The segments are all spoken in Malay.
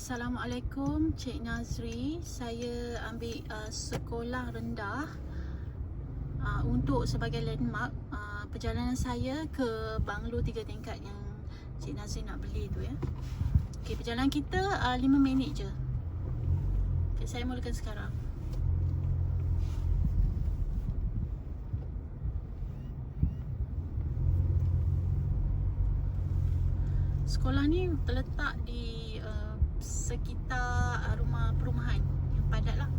Assalamualaikum, Cik Nazri. Saya ambil sekolah rendah untuk sebagai landmark perjalanan saya ke banglo 3 tingkat yang Cik Nazri nak beli tu ya. Okey, perjalanan kita 5 minit je. Okey, saya mulakan sekarang. Sekolah ni terletak di sekitar rumah perumahan yang padat lah.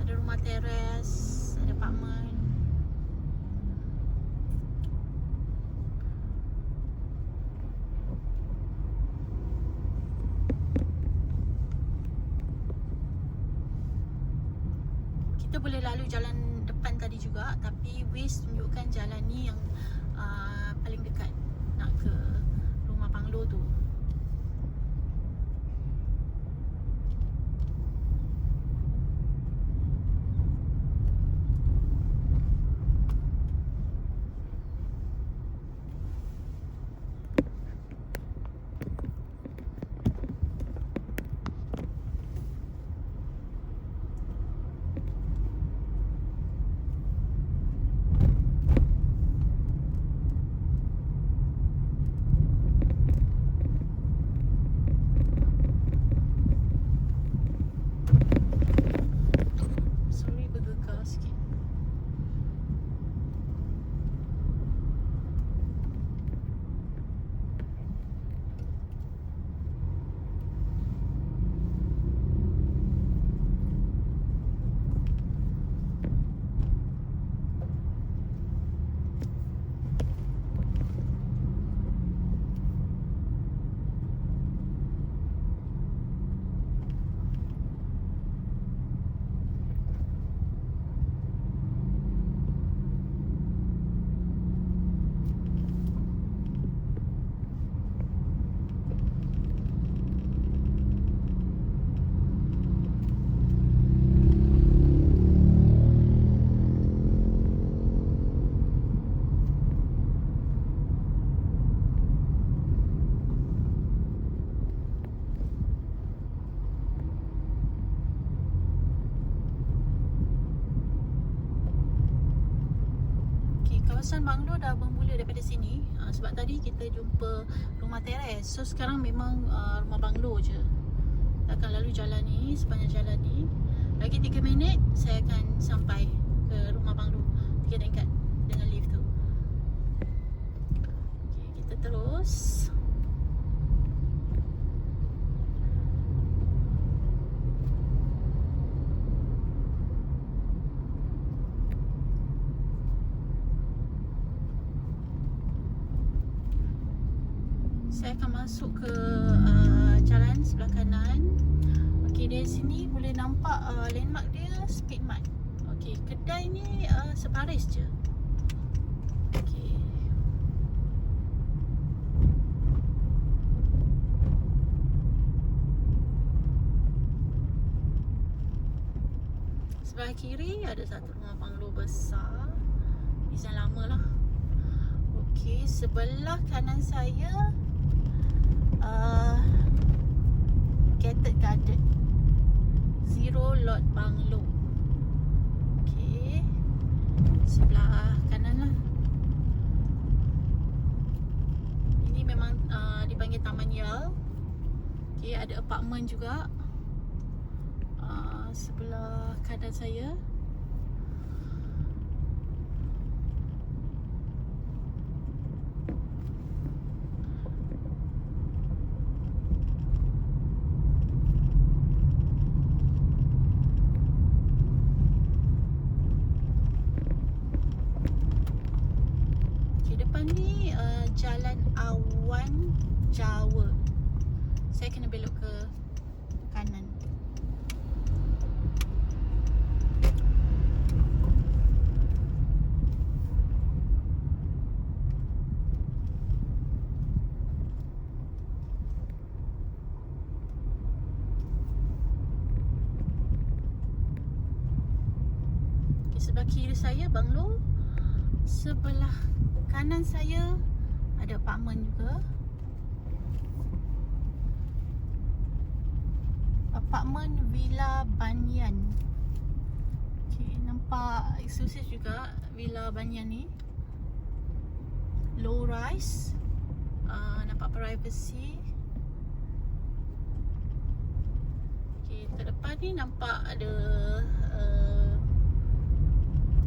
Ada rumah teres, ada apartmen. Kita boleh lalu jalan depan tadi juga, tapi Waze tunjukkan jalan ni yang paling dekat nak ke rumah banglo tu. Kawasan banglo dah bermula daripada sini sebab tadi kita jumpa rumah teres. So sekarang memang rumah banglo je. Kita akan lalu jalan ni, sepanjang jalan ni. Lagi 3 minit saya akan sampai ke rumah banglo 3 tingkat dengan lift tu. Okay, kita terus. Saya akan masuk ke jalan sebelah kanan. Okey, dari sini boleh nampak landmark dia Speedmart. Okey, kedai ni sebaris je. Okey. Sebelah kiri ada satu rumah banglo besar. Desain lama lah. Okey, sebelah kanan saya Gated Garden Zero Lot Banglo. Okey, sebelah kanan lah. Ini memang dipanggil Taman Yale. Okey, ada apartmen juga sebelah kanan saya. Ni Jalan Awan Jawa. Saya kena belok ke kanan. Okay, sebelah kiri saya banglo. Sebelah kanan saya ada apartmen juga. apartmen Villa Banyan. Okay, nampak eksklusif juga Villa Banyan ni. Low rise, nampak privacy. Okay, kat depan ni nampak ada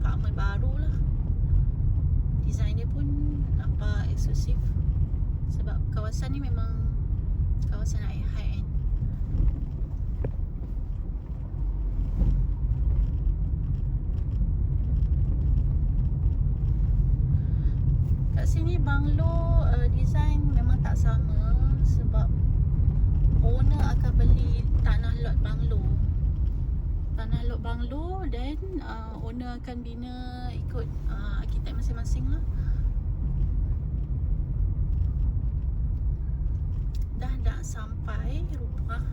apartmen baru lah. Design dia pun nampak eksklusif sebab kawasan ni memang kawasan high end. Kat sini banglo design memang tak sama sebab owner akan beli tanah lot banglo. Tanah lot banglo dan owner akan bina ikut arkitek masing-masing lah. Dah sampai rumah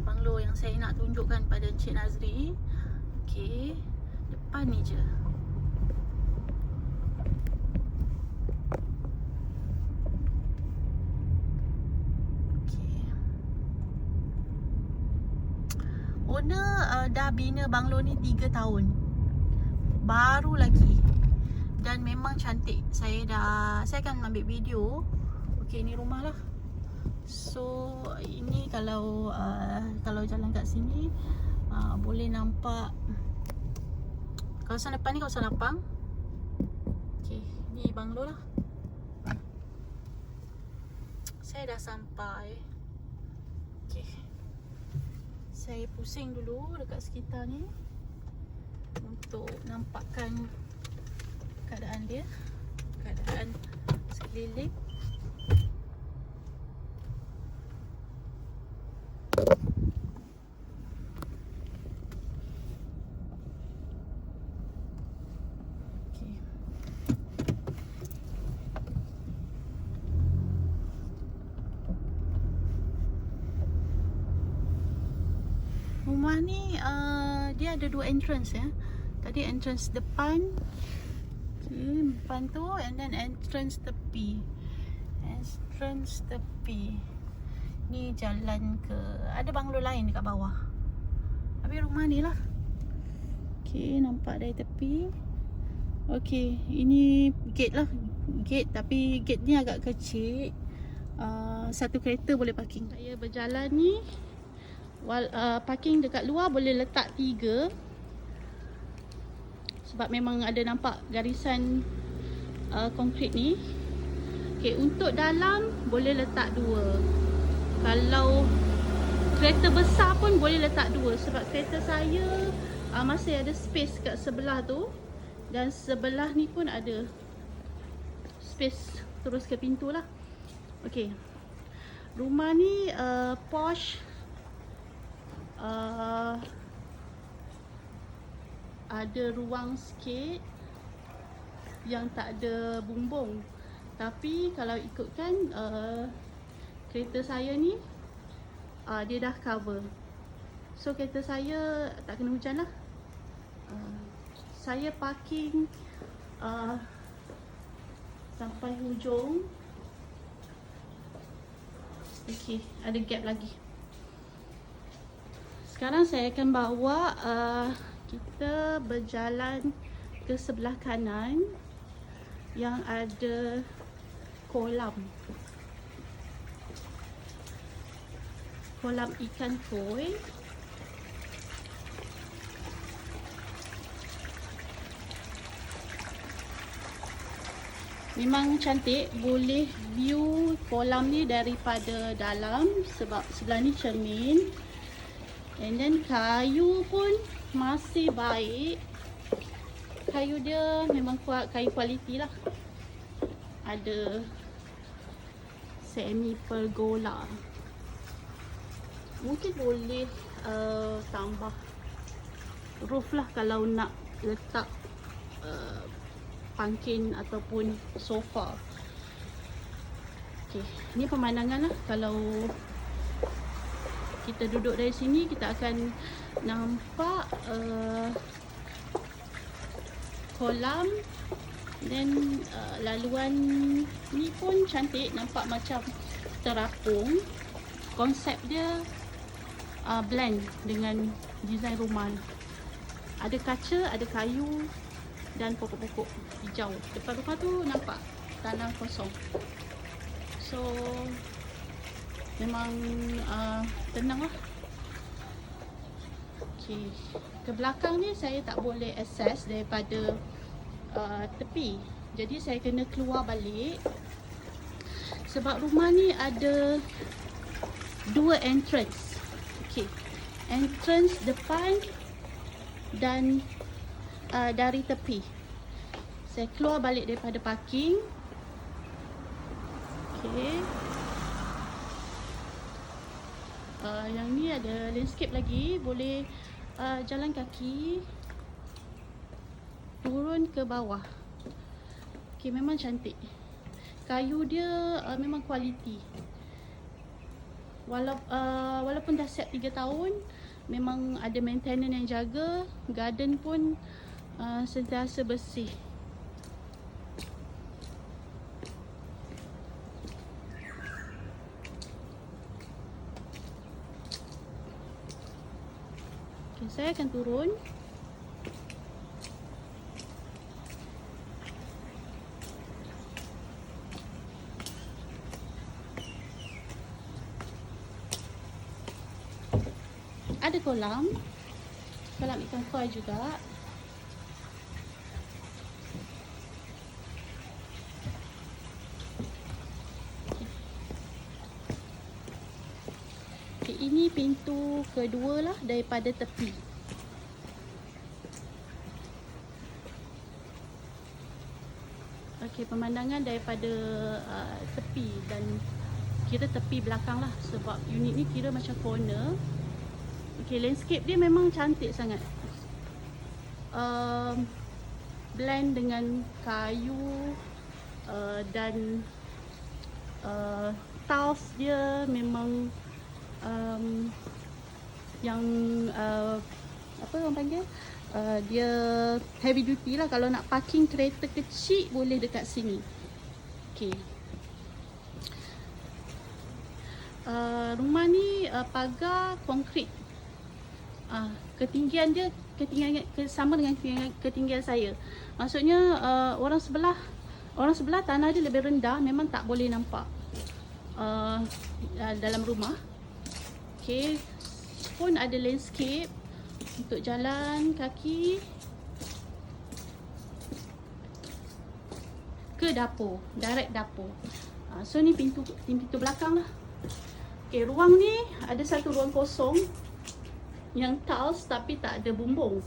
banglo yang saya nak tunjukkan pada Encik Nazri. Okey, depan ni je. Owner dah bina banglo ni 3 tahun. Baru lagi. Dan memang cantik. Saya akan ambil video. Okey, ni rumah lah. So ini kalau jalan kat sini boleh nampak kawasan depan ni, kawasan lapang. Okey, ni banglo lah. Saya dah sampai. Okey, saya pusing dulu dekat sekitar ni untuk nampakkan keadaan dia, keadaan sekeliling. Rumah ni dia ada 2 entrance ya. Tadi entrance depan, depan tu, and then entrance tepi. Entrance tepi. Ni jalan ke, ada banglo lain dekat bawah. Habis rumah ni lah. Okey, nampak dari tepi. Okey, ini gate lah. Gate, tapi gate ni agak kecil. Satu kereta boleh parking. Saya berjalan ni, parking dekat luar boleh letak 3. Sebab memang ada nampak garisan konkrit ni. Okey, untuk dalam boleh letak 2. Kalau kereta besar pun boleh letak 2. Sebab kereta saya masih ada space kat sebelah tu. Dan sebelah ni pun ada space terus ke pintu lah. Okey, rumah ni posh. Ada ruang sikit yang tak ada bumbung. Tapi kalau ikutkan kereta saya ni dia dah cover. So kereta saya tak kena hujan lah. Saya parking sampai hujung. Okey, ada gap lagi. Sekarang saya akan bawa kita berjalan ke sebelah kanan yang ada kolam. Kolam ikan koi. Memang cantik, boleh view kolam ni daripada dalam sebab sebelah ni cermin. And then kayu pun masih baik. Kayu dia memang kayu kualiti lah. Ada semi pergola. Mungkin boleh tambah roof lah kalau nak letak pangkin ataupun sofa. Okay, ni pemandangan lah. Kalau kita duduk dari sini, kita akan nampak kolam. Dan laluan ni pun cantik, nampak macam terapung. Konsep dia blend dengan desain rumah. Ada kaca, ada kayu dan pokok-pokok hijau. Depan rumah tu nampak tanah kosong. So memang tenang lah. Okay. Ke belakang ni saya tak boleh access daripada tepi. Jadi saya kena keluar balik. Sebab rumah ni ada 2 entrance. Okay. Entrance depan dan dari tepi. Saya keluar balik daripada parking. Okay. Yang ni ada landscape lagi, boleh jalan kaki turun ke bawah. Okay, memang cantik. Kayu dia memang kualiti. Walaupun dah set 3 tahun, memang ada maintenance yang jaga. Garden pun sentiasa bersih. Okay, saya akan turun. Ada kolam ikan koi juga. Okay, ini pintu kedua lah daripada tepi. Okay, pemandangan daripada tepi, dan kira tepi belakang lah, sebab unit ni kira macam corner. Okay, landscape dia memang cantik sangat. Blend dengan kayu dan tiles dia memang yang apa orang panggil, dia heavy duty lah. Kalau nak parking kereta kecil boleh dekat sini. Okay. Rumah ni pagar konkrit. Ketinggian dia sama dengan ketinggian saya. Maksudnya orang sebelah tanah dia lebih rendah, memang tak boleh nampak dalam rumah. Okay, pun ada landscape untuk jalan kaki ke dapur, direct dapur. So ni pintu belakang lah. Okay, ruang ni ada satu ruang kosong yang tiles tapi tak ada bumbung.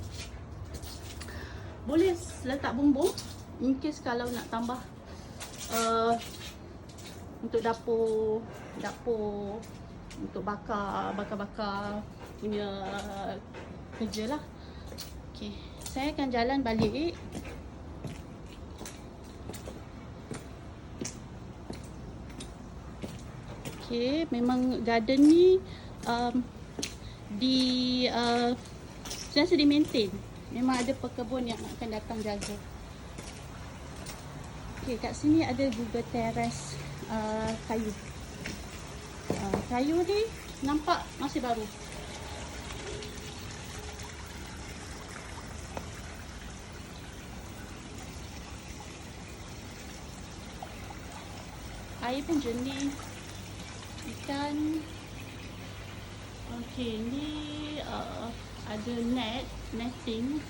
Boleh letak bumbung in case kalau nak tambah untuk dapur untuk bakar punya kerja lah. Okay, saya akan jalan balik. Okay, memang garden ni sentiasa di maintain. Memang ada pekebun yang akan datang jaga. Okay, kat sini ada juga teras kayu. Kayu ni nampak masih baru. Air pun jernih. Ikan. Okay, ni ada netting,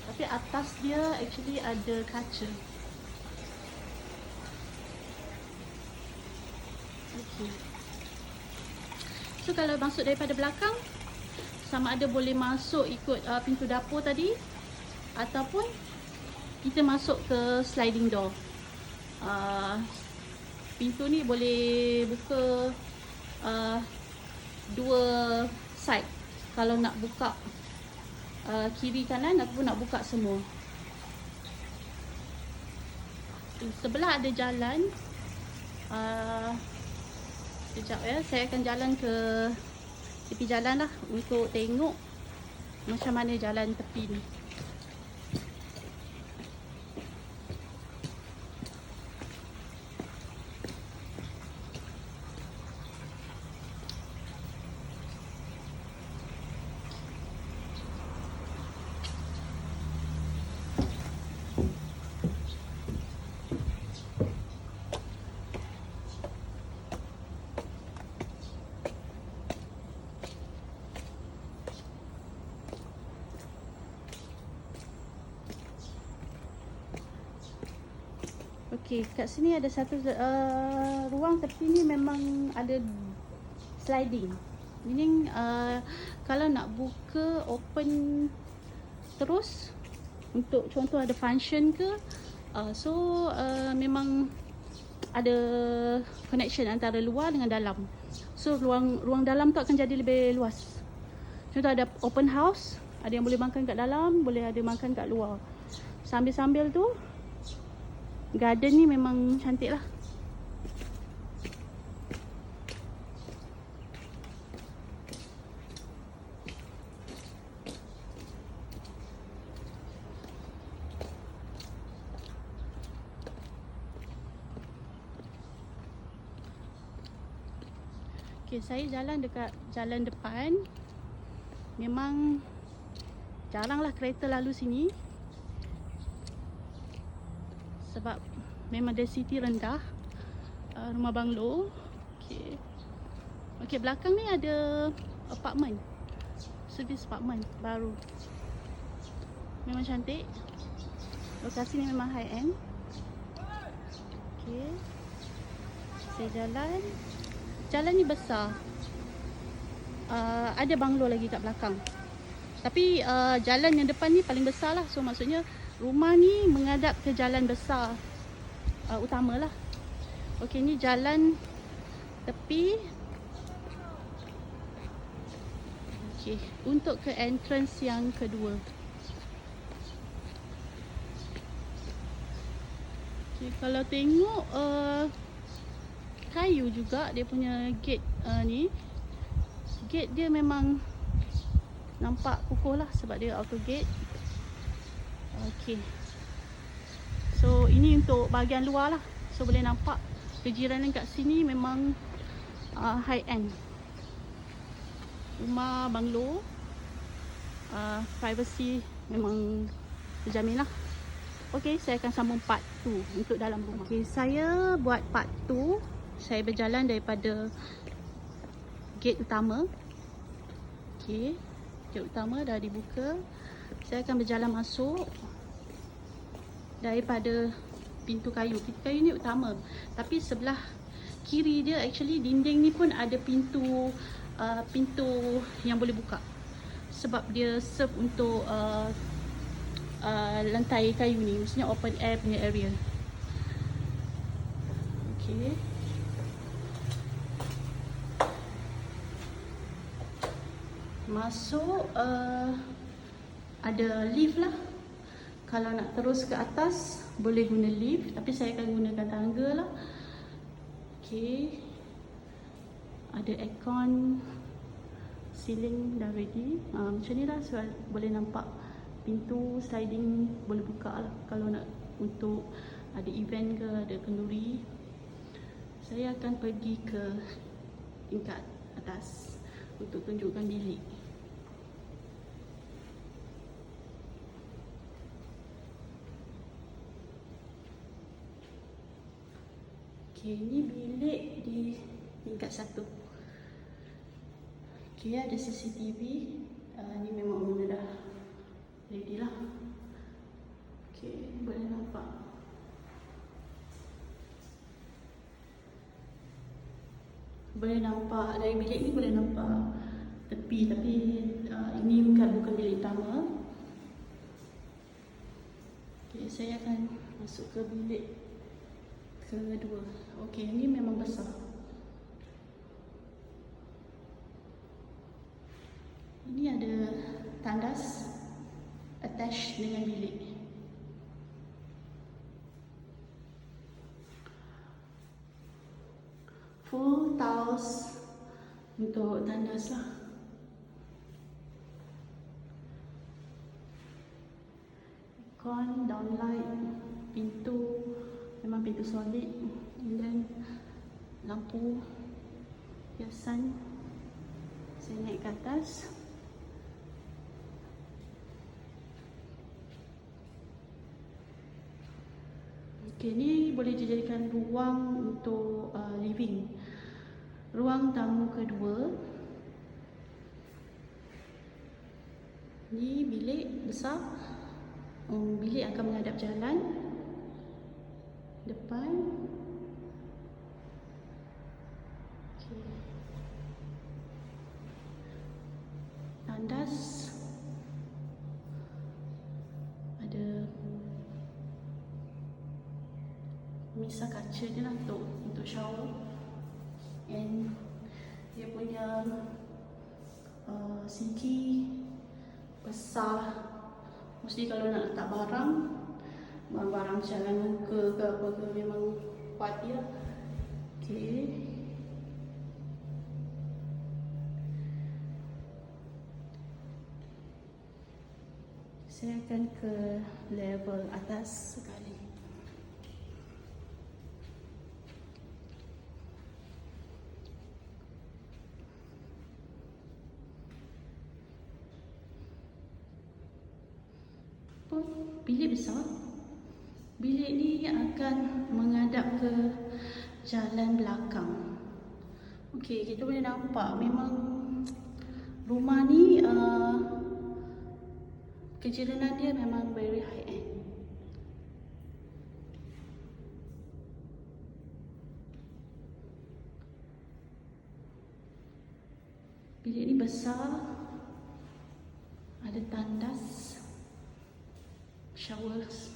tapi atas dia actually ada kaca. Okay. So kalau masuk daripada belakang, sama ada boleh masuk ikut pintu dapur tadi, ataupun kita masuk ke sliding door. Pintu ni boleh buka dua side. Kalau nak buka kiri kanan ataupun nak buka semua. Sebelah ada jalan. Sekejap ya, saya akan jalan ke tepi jalan lah untuk tengok macam mana jalan tepi ni. Okey, kat sini ada satu ruang tepi ni memang ada sliding. Meaning kalau nak buka open terus untuk contoh ada function ke, memang ada connection antara luar dengan dalam. So ruang dalam tu akan jadi lebih luas. Contoh ada open house, ada yang boleh makan kat dalam, boleh ada makan kat luar. Sambil-sambil tu garden ni memang cantik lah. Okay, saya jalan dekat jalan depan. Memang jaranglah kereta lalu sini, sebab memang density rendah. Rumah banglo. Okay, belakang ni ada apartment, service apartment baru. Memang cantik. Lokasi ni memang high end. Okay, saya jalan. Jalan ni besar. Ada banglo lagi kat belakang. Tapi jalan yang depan ni paling besar lah. So maksudnya rumah ni menghadap ke jalan besar utama lah. Okey, ni jalan tepi. Okey, untuk ke entrance yang kedua. Okey, kalau tengok kayu juga dia punya gate ni. Gate dia memang nampak kukuh lah sebab dia auto gate. Okey. So ini untuk bahagian luar lah. So boleh nampak kejiranan kat sini memang high end. Rumah banglo, privacy memang terjamin lah. Okey, saya akan sambung part 2 untuk dalam rumah. Okey, saya buat part 2. Saya berjalan daripada gate utama. Okey, gate utama dah dibuka. Saya akan berjalan masuk daripada pintu kayu. Pintu kayu ni utama, tapi sebelah kiri dia actually dinding ni pun ada pintu yang boleh buka, sebab dia serve untuk lantai kayu ni, maksudnya open air punya area. Okey, masuk ada lift lah. Kalau nak terus ke atas boleh guna lift, tapi saya akan gunakan tangga lah. Okey, ada aircon, ceiling dah ready. Macam ni lah, so boleh nampak pintu sliding boleh buka lah kalau nak untuk ada event ke, ada kenduri. Saya akan pergi ke tingkat atas untuk tunjukkan bilik. Okay, ni bilik di tingkat 1. Okay, ada CCTV. Ni memang owner dah ready lah. Okay, boleh nampak. Boleh nampak dari bilik ni, boleh nampak tepi, tapi ini bukan bilik utama. Okay, saya akan masuk ke bilik kedua. Okey, ni memang besar. Ini ada tandas attach dengan bilik. Full tiles untuk tandas lah. Aircon, downlight, pintu memang pintu solid, and then lampu hiasan. Saya naik ke atas. Okey, ni boleh dijadikan ruang untuk living. Ruang tamu kedua. Ni bilik besar. Bilik akan menghadap jalan. depan. Okay. Tandas ada misah kaca je lah untuk shower, and dia punya sinki besar. Mesti kalau nak letak barang jalan muka ke apa ke memang kuat dia. Okay. Saya akan ke level atas sekali. Bilik besar. Bilik ni akan menghadap ke jalan belakang. Okey, kita boleh nampak memang rumah ni kejiranan dia memang very high end. Bilik ni besar, ada tandas, showers.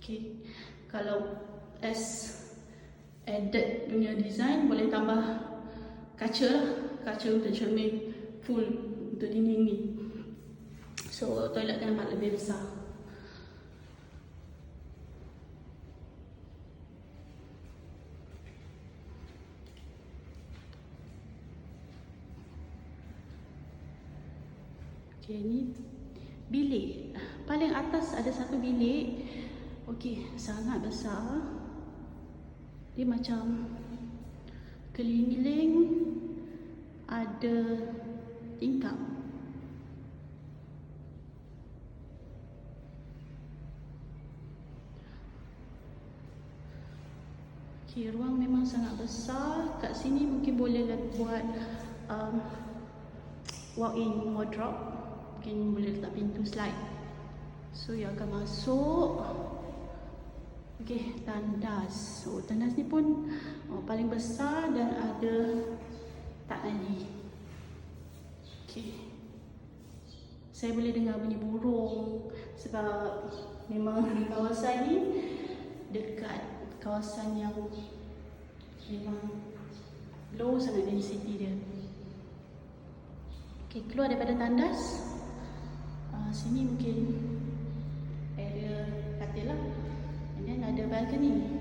Okay, kalau as added punya design boleh tambah kaca lah, kaca untuk cermin full untuk dinding ni. So toilet kan nampak lebih besar. Okay, ni bilik. Paling atas ada satu bilik. Okey, sangat besar. Dia macam keliling, ada tingkap. Okey, ruang memang sangat besar. Kat sini mungkin boleh buat walk-in wardrobe. Mungkin boleh letak pintu slide. So, yang akan masuk. Okey, tandas. So, tandas ni pun paling besar dan ada tak lagi. Okey. Saya boleh dengar bunyi burung sebab memang kawasan ni dekat kawasan yang memang low sangat density dia. Okey, keluar daripada tandas. Sini mungkin area katil lah. And then ada balcony.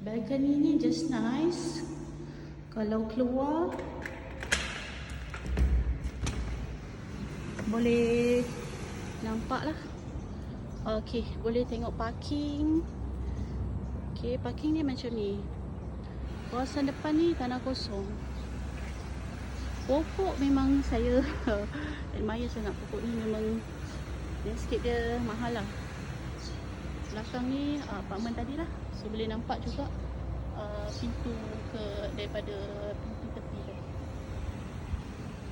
Balcony ni just nice. Kalau keluar boleh nampak lah. Okay, boleh tengok parking. Okay, parking ni macam ni. Kawasan depan ni tanah kosong. Pokok memang saya admire sangat pokok ni. Memang landscape dia mahal lah. Belakang ni apartment tadi lah. So boleh nampak juga pintu daripada pintu tepi tu.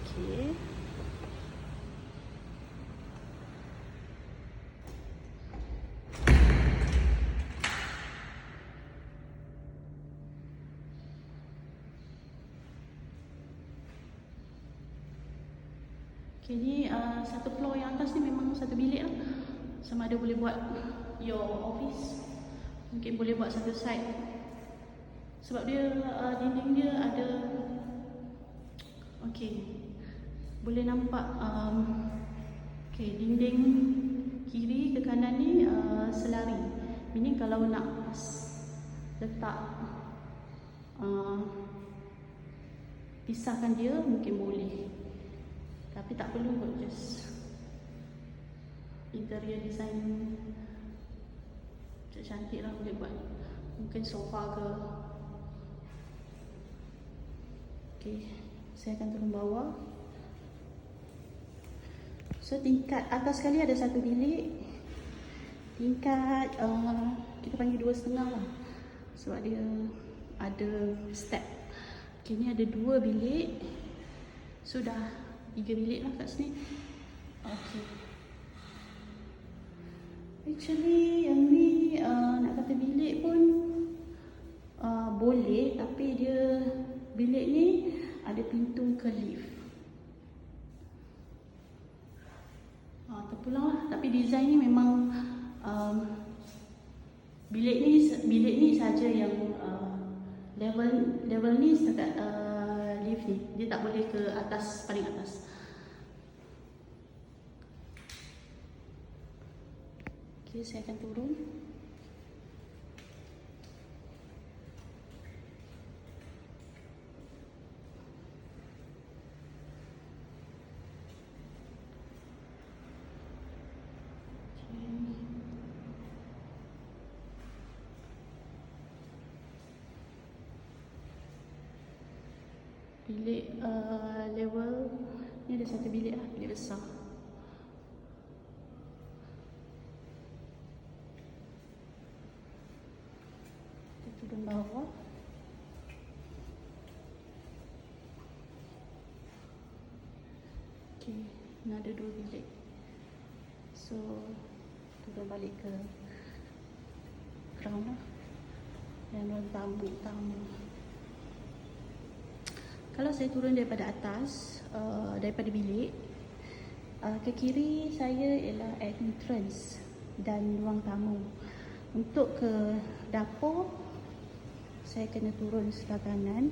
Okay. Okay, ni satu floor yang atas ni memang satu bilik lah. Sama ada boleh buat your office, mungkin boleh buat satu side. Sebab dia dinding dia ada. Okay, boleh nampak okay, dinding kiri ke kanan ni selari. Meaning kalau nak letak pisahkan dia mungkin boleh. Tapi tak perlu kot, just interior design cantik lah boleh buat. Mungkin sofa ke. Okay, saya akan turun bawah. So tingkat atas sekali ada satu bilik. Tingkat kita panggil 2.5 lah. Sebab dia ada step. Okay, ni ada 2 bilik. Sudah 3 bilik lah kat sini. Okay. Actually yang ni nak kata bilik pun boleh, tapi dia bilik ni ada pintu ke lift. Terpulang lah. Tapi design ni memang bilik ni saja yang level ni setakat lift ni. Dia tak boleh ke atas, paling atas. Okay, saya akan turun. Bilik level ni ada satu bilik lah, bilik besar. Kita turun bawah. Okay, ni ada 2 bilik. So turun balik ke ground lah. Dan ruang tamu. Kalau saya turun daripada atas, daripada bilik, ke kiri saya ialah entrance dan ruang tamu. Untuk ke dapur, saya kena turun sebelah kanan.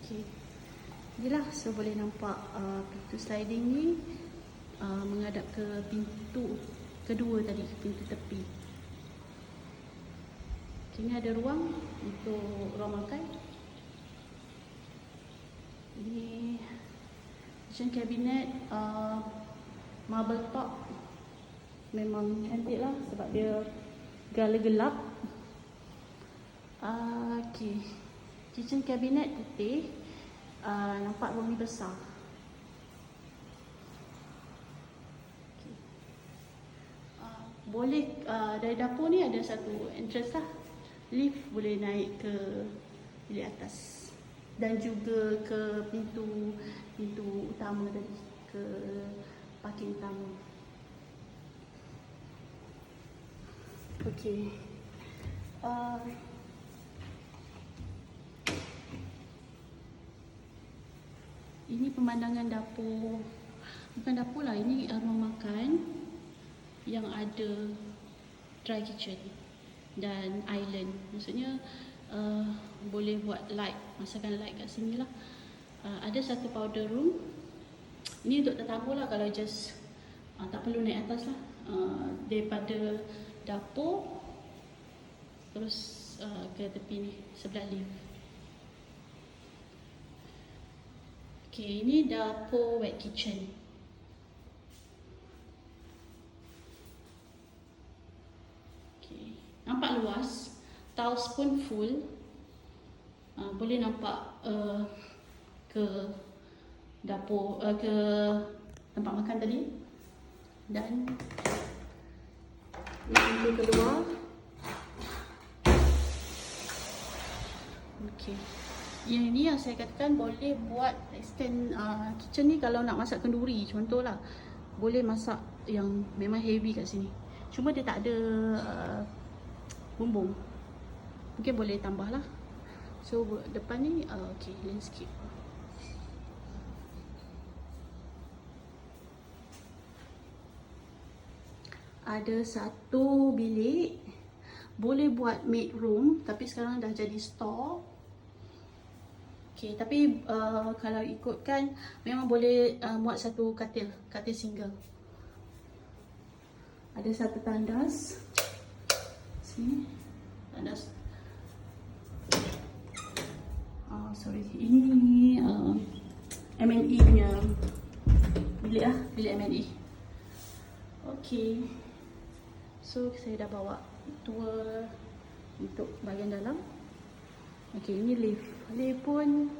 Okay. Inilah, so boleh nampak pintu sliding ni menghadap ke pintu kedua tadi, pintu tepi. Ini ada ruang untuk ruang makan. Ini kitchen cabinet, marble top. Memang cantik lah sebab dia gala gelap. Okay. Kitchen cabinet putih. Nampak ruang ni besar. Okay. Boleh dari dapur ni ada satu entrance lah. Lift boleh naik ke bilik atas dan juga ke pintu utama tadi, ke parking utama. Okey. Ini pemandangan dapur. Bukan dapur lah, ini ruang makan yang ada dry kitchen dan island. Maksudnya boleh buat light, masakkan light kat sini lah. Ada satu powder room. Ini untuk tetamu lah, kalau just tak perlu naik atas lah. Daripada dapur terus ke tepi ni, sebelah lift. Okay, ini dapur wet kitchen. Nampak luas, tiles pun full. Boleh nampak ke dapur, ke tempat makan tadi. Dan ini pintu keluar. Okey. Yang ini yang saya katakan boleh buat extend kitchen ni kalau nak masak kenduri contohlah. Boleh masak yang memang heavy kat sini. Cuma dia tak ada bumbung. Mungkin boleh tambah lah. So depan ni okay, landscape. Ada satu bilik. Boleh buat maid room, tapi sekarang dah jadi store. Okay, tapi kalau ikutkan memang boleh muat satu katil single. Ada satu tandas. Sini tandas. Sorry, ini M&E punya bilik lah, bilik M&E. Okay, so saya dah bawa tour untuk bahagian dalam. Okay, ini lift. Lift pun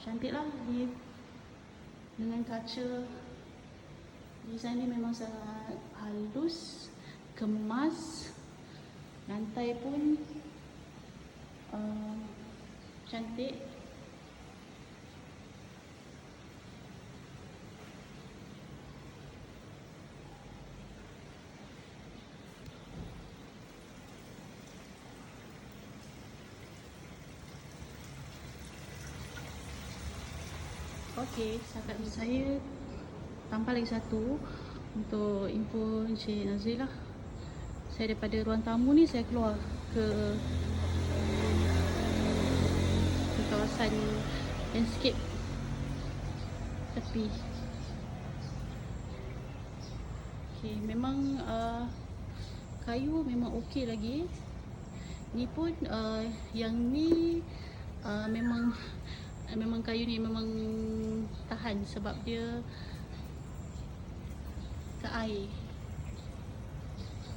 cantik lah, lift dengan kaca. Design ni memang sangat halus, kemas. Lantai pun cantik. Okey, setakat saya tambah lagi satu untuk info Encik Nazri lah. Saya daripada ruang tamu ni saya keluar ke kawasan landscape tepi. Okey, memang kayu memang okey lagi. Ni pun yang ni memang kayu ni memang tahan sebab dia ke air.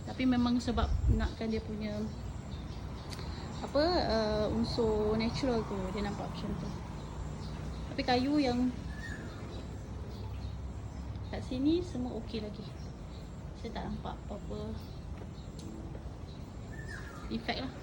Tapi memang sebab nakkan dia punya unsur natural tu, dia nampak macam tu. Tapi kayu yang kat sini semua okey lagi. Saya tak nampak apa-apa effect lah.